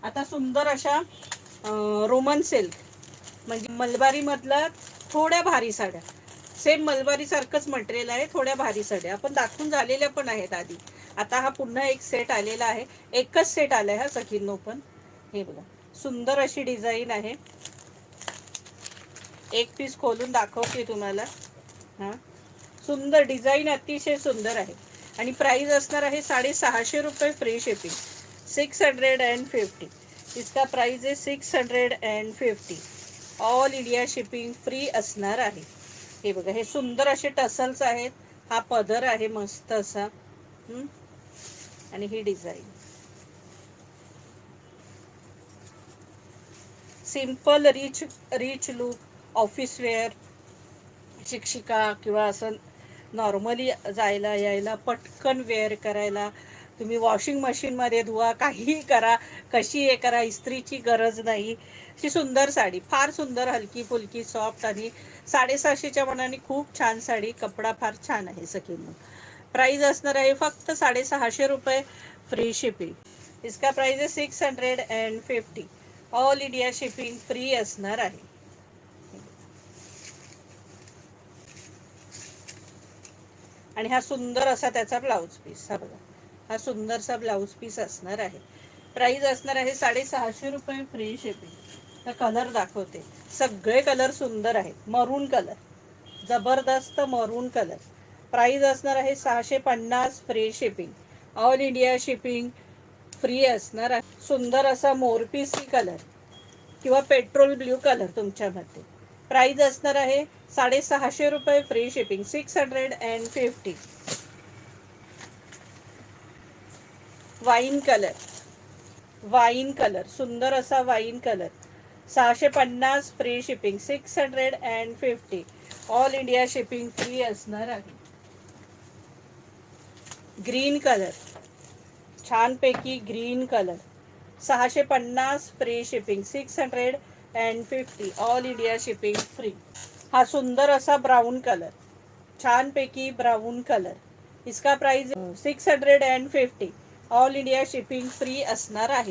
आता सुंदर अशा रोमन सिल्क म्हणजे मलबारी मधलं थोड्या भारी साड्या, सेम मलबारी सारखंच मटेरियल आहे, थोड्या भारी साड्या आपण दाखवून झालेल्या पण आहेत आधी. आता हा पुन्हा एक सेट आलेला आहे, एकच सेट आलाय हा सखींनो. पण हे बघा सुंदर अशी डिझाईन आहे. एक पीस खोलून दाखवते तुम्हाला. हा सुंदर डिझाईन, अतिशय सुंदर आहे. आणि प्राइस असणार आहे 650 रुपये फ्री शिपिंग, 650. इसका प्राइस आहे 650. ऑल इंडिया शिपिंग फ्री असणार आहे. हे बघा हे सुंदर असे टसल्स आहेत, हा पदर आहे मस्त असा. आणि ही design simple rich look, office wear, शिक्षिका किंवा असं नॉर्मली जायला यायला पटकन वेअर करायला. तुम्ही वॉशिंग मशीनमध्ये धुवा, काहीही करा, कशी हे करा, इस्त्रीची गरज नाही. अशी सुंदर साडी, फार सुंदर, हलकी फुलकी सॉफ्ट. आणि 750च्या मनाने खूप छान साडी, कपडा फार छान आहे सखींनो. प्राइस असणार आहे फक्त 650 रुपये फ्री शिपिंग. इसका प्राइस आहे 650. ऑल इंडिया शिपिंग फ्री असणार आहे. आणि हा सुंदर असा त्याचा ब्लाऊज पीस, हा बघा हा सुंदरसा ब्लाऊज पीस असणार आहे. प्राइस असणार आहे 650 रुपये फ्री शिपिंग. तर कलर दाखवते, सगळे कलर सुंदर आहेत. मरून कलर, जबरदस्त मरून कलर. प्राइस असणार आहे 650 free shipping. All India shipping free असणार आहे. सुंदर असा मोरपीसी कलर किंवा पेट्रोल ब्ल्यू कलर तुमच्यामध्ये. प्राइस असणार आहे 650 रुपये free shipping, 650. Wine colour, wine colour, सुंदर असा wine colour, 650 free shipping, 650. All India shipping free असणार आहे. ग्रीन कलर, छानपैकी green colour, 650 free shipping, 650. All India shipping free. हा सुंदर असा ब्राउन कलर, छानपैकी ब्राउन कलर. इसका price 650. All India shipping free असणार आहे.